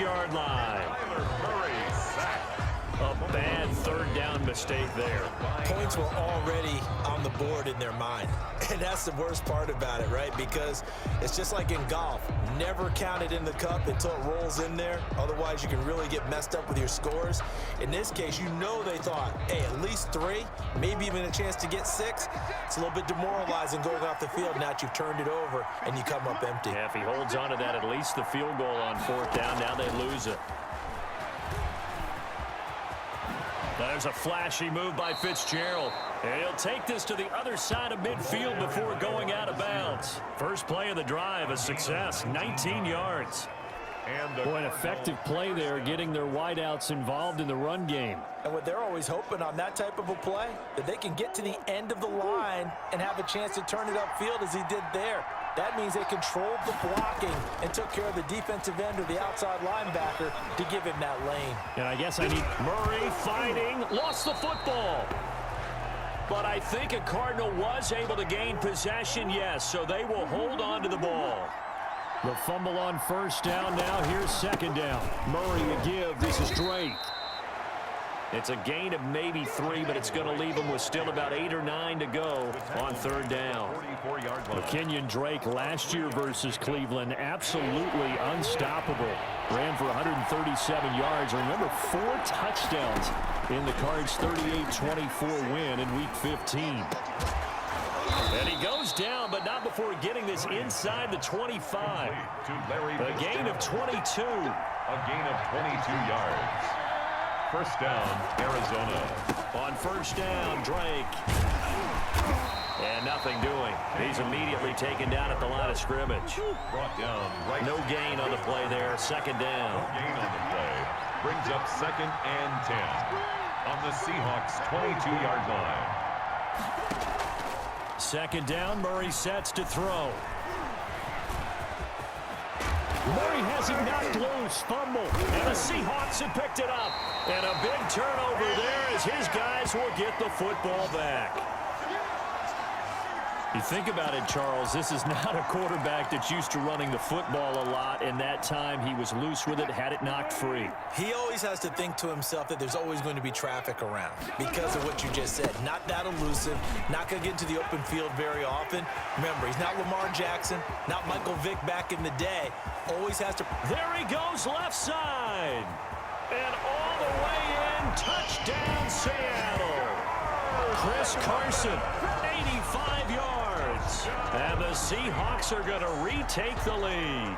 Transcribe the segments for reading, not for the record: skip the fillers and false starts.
25-yard line. A bad third down mistake there. Points were already on the board in their mind. And that's the worst part about it, right? Because it's just like in golf. Never count it in the cup until it rolls in there. Otherwise, you can really get messed up with your scores. In this case, you know they thought, hey, at least 3, maybe even a chance to get 6. It's a little bit demoralizing going off the field now that you've turned it over and you come up empty. Yeah, if he holds on to that, at least the field goal on 4th down. Now they lose it. There's a flashy move by Fitzgerald. And he'll take this to the other side of midfield before going out of bounds. First play of the drive, a success, 19 yards. Boy, an effective play there, getting their wideouts involved in the run game. And what they're always hoping on that type of a play, that they can get to the end of the line and have a chance to turn it upfield as he did there. That means they controlled the blocking and took care of the defensive end or the outside linebacker to give him that lane. And I guess I need Murray fighting, lost the football. But I think a Cardinal was able to gain possession, yes, so they will hold on to the ball. The fumble on 1st down. Now here's 2nd down. Murray to give. This is Drake. It's a gain of maybe 3, but it's going to leave them with still about 8 or 9 to go on 3rd down. Kenyon Drake last year versus Cleveland, absolutely unstoppable. Ran for 137 yards. Remember, 4 touchdowns in the Cards' 38-24 win in Week 15. And he goes down, but not before getting this inside the 25. A gain of 22. A gain of 22 yards. 1st down, Arizona. On 1st down, Drake. And nothing doing. He's immediately taken down at the line of scrimmage. Brought down right. No gain on the play there. 2nd down. No gain on the play. Brings up 2nd and 10 on the Seahawks' 22-yard line. 2nd down, Murray sets to throw. Murray has it knocked loose, fumble, and the Seahawks have picked it up. And a big turnover there as his guys will get the football back. You think about it, Charles, this is not a quarterback that's used to running the football a lot, and that time he was loose with it, had it knocked free. He always has to think to himself that there's always going to be traffic around because of what you just said. Not that elusive, not going to get into the open field very often. Remember, he's not Lamar Jackson, not Michael Vick back in the day. Always has to... There he goes, left side. And all the way in, touchdown Seattle. Chris Carson, 85 yards. And the Seahawks are going to retake the lead.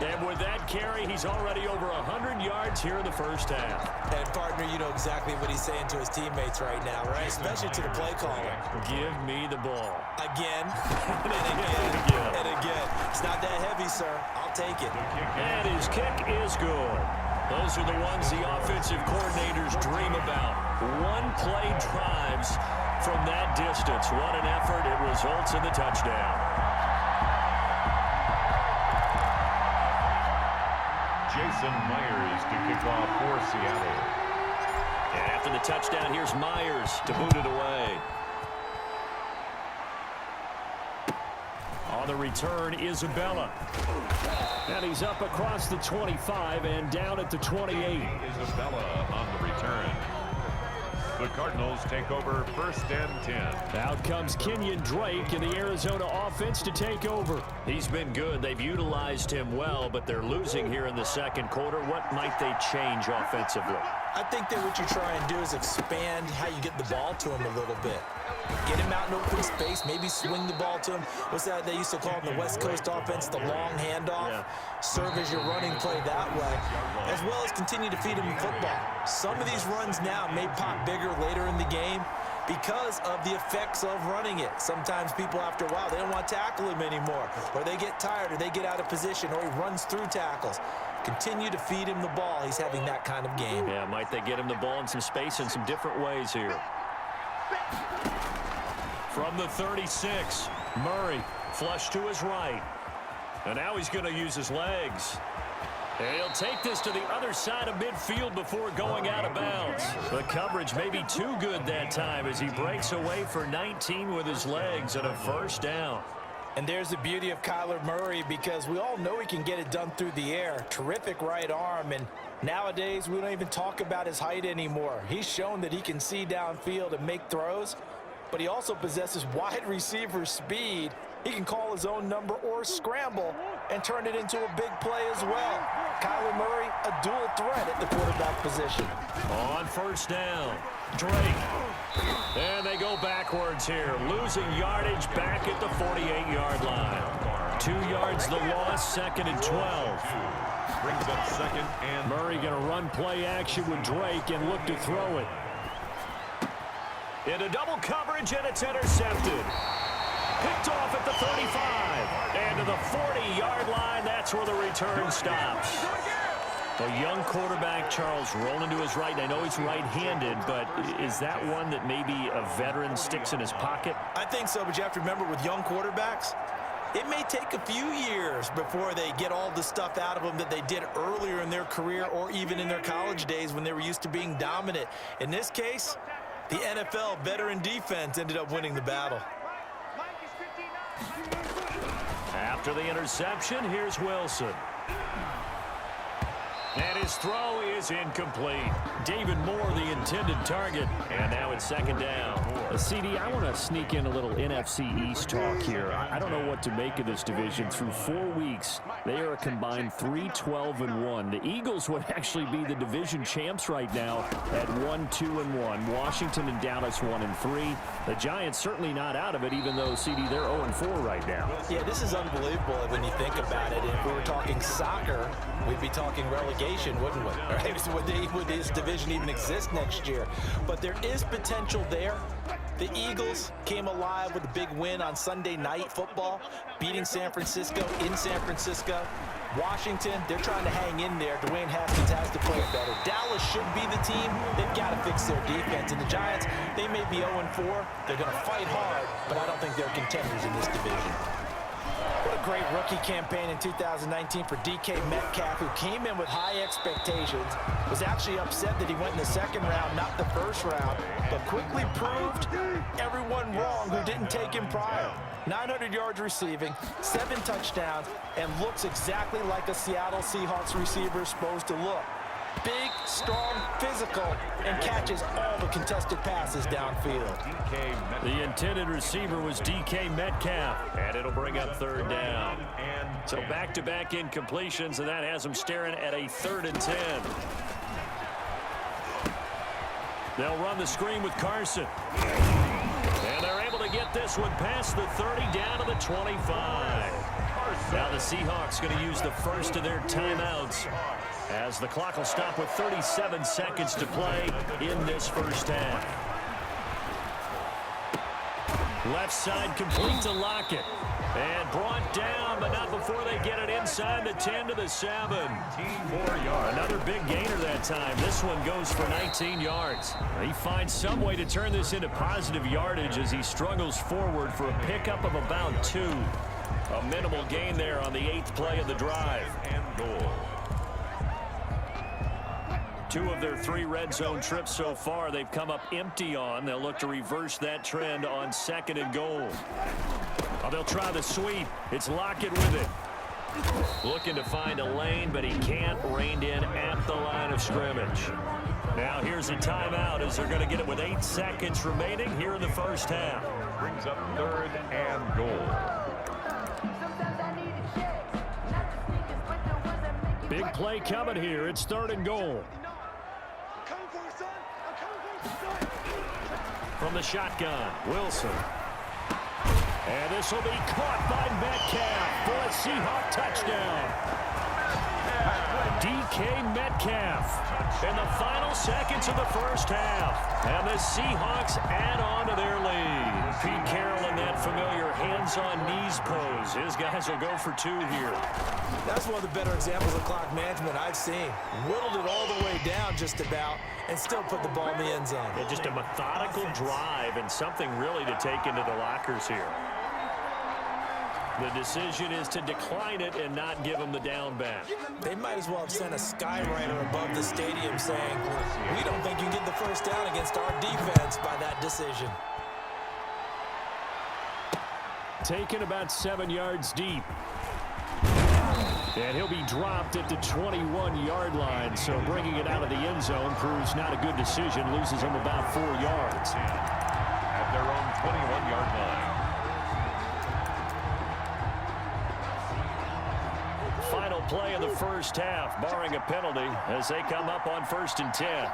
And with that carry, he's already over 100 yards here in the 1st half. And, partner, you know exactly what he's saying to his teammates right now, right? Especially to the play caller. Give me the ball. Again, and again, and again. It's not that heavy, sir. I'll take it. And his kick is good. Those are the ones the offensive coordinators dream about. One-play drives from that distance. What an effort. It results in the touchdown. Jason Myers to kick off for Seattle. And after the touchdown, here's Myers to boot it away. On the return, Isabella. And he's up across the 25 and down at the 28. Isabella on the return. The Cardinals take over 1st and 10. Out comes Kenyon Drake in the Arizona offense to take over. He's been good. They've utilized him well, but they're losing here in the 2nd quarter. What might they change offensively? I think that what you try and do is expand how you get the ball to him a little bit. Get him out in open space, maybe swing the ball to him. What's that they used to call in the West Coast offense, the long handoff? Yeah. Serve as your running play that way, as well as continue to feed him football. Some of these runs now may pop bigger later in the game because of the effects of running it. Sometimes people, after a while, they don't want to tackle him anymore, or they get tired, or they get out of position, or he runs through tackles. Continue to feed him the ball. He's having that kind of game. Yeah, might they get him the ball in some space in some different ways here. From the 36, Murray flush to his right. And now he's going to use his legs. And he'll take this to the other side of midfield before going out of bounds. The coverage may be too good that time as he breaks away for 19 with his legs and a 1st down. And there's the beauty of Kyler Murray, because we all know he can get it done through the air. Terrific right arm, and nowadays we don't even talk about his height anymore. He's shown that he can see downfield and make throws, but he also possesses wide receiver speed. He can call his own number or scramble and turn it into a big play as well. Kyler Murray, a dual threat at the quarterback position. On first down, Drake. And they go backwards here, losing yardage back at the 48-yard line. 2 yards the loss, 2nd and 12. Brings up 2nd and Murray going to run play action with Drake and look to throw it. Into double coverage, and it's intercepted. Picked off at the 35. And to the 40-yard line, that's where the return stops. A young quarterback, Charles, rolling to his right. I know he's right-handed, but is that one that maybe a veteran sticks in his pocket? I think so, but you have to remember, with young quarterbacks, it may take a few years before they get all the stuff out of them that they did earlier in their career or even in their college days when they were used to being dominant. In this case, the NFL veteran defense ended up winning the battle. After the interception, here's Wilson. And his throw is incomplete. David Moore, the intended target. And now it's 2nd down. CD, I want to sneak in a little NFC East talk here. I don't know what to make of this division. Through 4 weeks, they are a combined 3-12-1. The Eagles would actually be the division champs right now at 1-2-1. Washington and Dallas 1-3. The Giants certainly not out of it, even though, CD, they're 0-4 right now. Yeah, this is unbelievable when you think about it. If we were talking soccer, we'd be talking relegation, wouldn't we? Right? Would this division even exist next year? But there is potential there. The Eagles came alive with a big win on Sunday Night Football, beating San Francisco in San Francisco. Washington, they're trying to hang in there. Dwayne Haskins has to play better. Dallas should be the team. They've got to fix their defense. And the Giants, they may be 0-4. They're going to fight hard, but I don't think they're contenders in this division. What a great rookie campaign in 2019 for DK Metcalf, who came in with high expectations, was actually upset that he went in the 2nd round, not the 1st round, but quickly proved everyone wrong who didn't take him prior. 900 yards receiving, 7 touchdowns, and looks exactly like a Seattle Seahawks receiver is supposed to look. Big, strong, physical, and catches all the contested passes downfield. The intended receiver was DK Metcalf, and it'll bring up 3rd down. So back-to-back incompletions, and that has them staring at a 3rd and 10. They'll run the screen with Carson. And they're able to get this one past the 30 down to the 25. Now the Seahawks going to use the first of their timeouts, as the clock will stop with 37 seconds to play in this first half. Left side complete to Lockett. And brought down, but not before they get it inside the 10 to the 7. 4 yards. Another big gainer that time. This one goes for 19 yards. He finds some way to turn this into positive yardage as he struggles forward for a pickup of about 2. A minimal gain there on the 8th play of the drive. And goal. 2 of their 3 red zone trips so far they've come up empty on. They'll look to reverse that trend on 2nd and goal. Oh, they'll try the sweep. It's Lockett with it. Looking to find a lane, but he can't. Reined in at the line of scrimmage. Now here's a timeout as they're going to get it with 8 seconds remaining here in the first half. Brings up 3rd and goal. Big play coming here. It's 3rd and goal. From the shotgun, Wilson. And this will be caught by Metcalf for a Seahawk touchdown. DK Metcalf in the final seconds of the first half. And the Seahawks add on to their lead. Pete Carroll in that familiar hands-on knees pose. His guys will go for 2 here. That's one of the better examples of clock management I've seen. Whittled it all the way down just about and still put the ball in the end zone. Yeah, just a methodical drive and something really to take into the lockers here. The decision is to decline it and not give him the down back. They might as well have sent a skywriter above the stadium saying, we don't think you get the first down against our defense by that decision. Taken about 7 yards deep. And he'll be dropped at the 21-yard line, so bringing it out of the end zone proves not a good decision. Loses him about 4 yards. At their own 21-yard line. Final play of the first half, barring a penalty, as they come up on 1st and 10.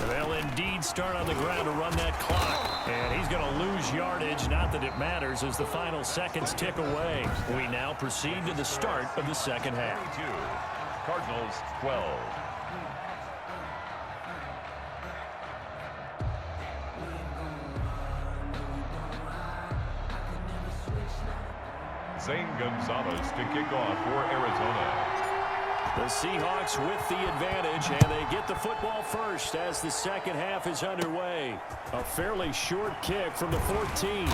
They'll indeed start on the ground to run that clock. And he's going to lose yardage. Not that it matters as the final seconds tick away. We now proceed to the start of the second half. 22. Cardinals 12. Zane Gonzalez to kick off for Arizona. The Seahawks with the advantage, and they get the football first as the second half is underway. A fairly short kick from the 14.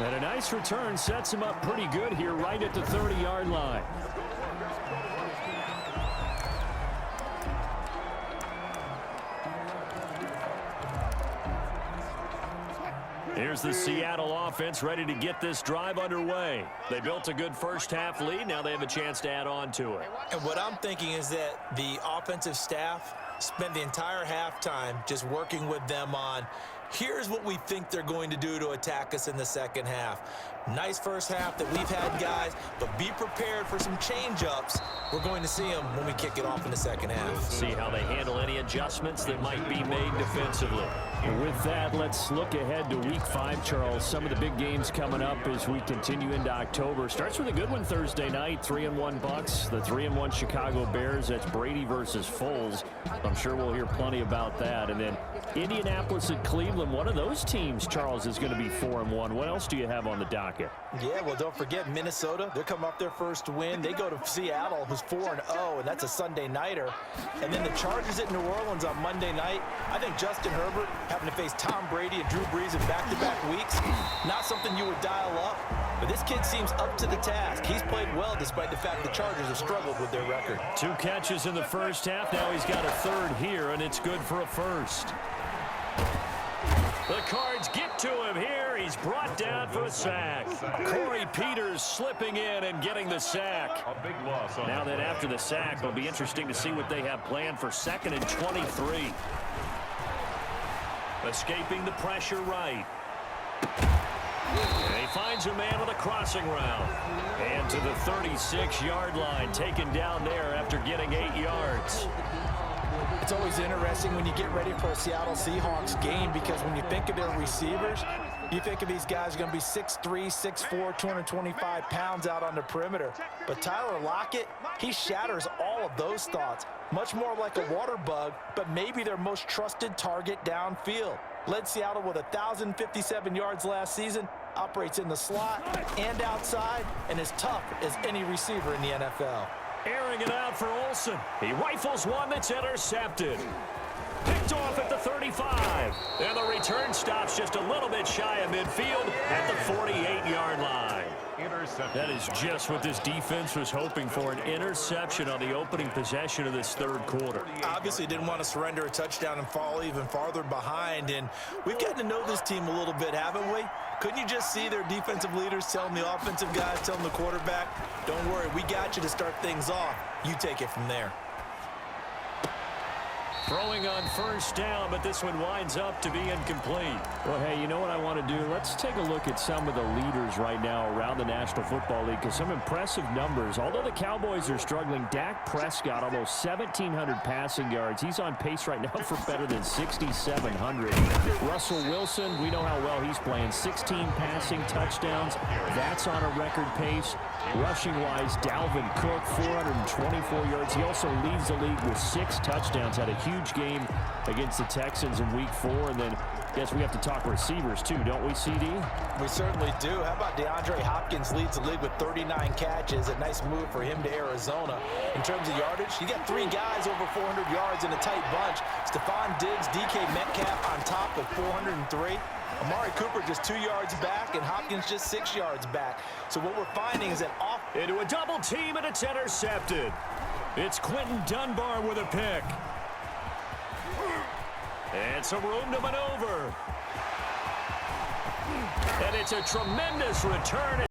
And a nice return sets him up pretty good here right at the 30-yard line. Here's the Seattle offense ready to get this drive underway. They built a good first half lead. Now they have a chance to add on to it. And what I'm thinking is that the offensive staff spent the entire halftime just working with them on, here's what we think they're going to do to attack us in the second half. Nice first half that we've had, guys, but be prepared for some change-ups. We're going to see them when we kick it off in the second half. See how they handle any adjustments that might be made defensively. And with that, let's look ahead to Week 5, Charles. Some of the big games coming up as we continue into October. Starts with a good one Thursday night, 3-1 Bucks, the 3-1 Chicago Bears. That's Brady versus Foles. I'm sure we'll hear plenty about that. And then Indianapolis and Cleveland, one of those teams, Charles, is going to be 4-1. What else do you have on the docket? Yeah, well, don't forget Minnesota. They're coming off their first win. They go to Seattle, who's 4-0, and that's a Sunday nighter. And then the Chargers at New Orleans on Monday night. I think Justin Herbert having to face Tom Brady and Drew Brees in back-to-back weeks, not something you would dial up. But this kid seems up to the task. He's played well despite the fact the Chargers have struggled with their record. 2 catches in the first half. Now he's got a third here, and it's good for a first. The Cards get to him here. He's brought down for a sack. Corey Peters slipping in and getting the sack. A big loss. Now that after the sack, it'll be interesting to see what they have planned for 2nd and 23. Escaping the pressure right. And he finds a man on the crossing route. And to the 36-yard line, taken down there after getting 8 yards. It's always interesting when you get ready for a Seattle Seahawks game because when you think of their receivers, you think of these guys are going to be 6'3", 6'4", 225 pounds out on the perimeter. But Tyler Lockett, he shatters all of those thoughts. Much more like a water bug, but maybe their most trusted target downfield. Led Seattle with 1,057 yards last season, operates in the slot and outside, and is tough as any receiver in the NFL. Airing it out for Olsen. He rifles one that's intercepted. Picked off at the 35. And the return stops just a little bit shy of midfield at the 48-yard line. That is just what this defense was hoping for, an interception on the opening possession of this third quarter. Obviously didn't want to surrender a touchdown and fall even farther behind, and we've gotten to know this team a little bit, haven't we? Couldn't you just see their defensive leaders telling the offensive guys, telling the quarterback, don't worry, we got you to start things off. You take it from there. Throwing on first down, but this one winds up to be incomplete. Well, hey, you know what I want to do? Let's take a look at some of the leaders right now around the National Football League, because some impressive numbers. Although the Cowboys are struggling, Dak Prescott, almost 1,700 passing yards. He's on pace right now for better than 6,700. Russell Wilson, we know how well he's playing. 16 passing touchdowns. That's on a record pace. Rushing-wise, Dalvin Cook, 424 yards. He also leads the league with 6 touchdowns. Had a huge game against the Texans in Week 4. And then, guess we have to talk receivers, too, don't we, CD? We certainly do. How about DeAndre Hopkins leads the league with 39 catches. A nice move for him to Arizona. In terms of yardage, you got 3 guys over 400 yards in a tight bunch. Stephon Diggs, DK Metcalf on top with 403. Amari Cooper just 2 yards back, and Hopkins just 6 yards back. So what we're finding is that off into a double team, and it's intercepted. It's Quentin Dunbar with a pick. And some room to maneuver. And it's a tremendous return.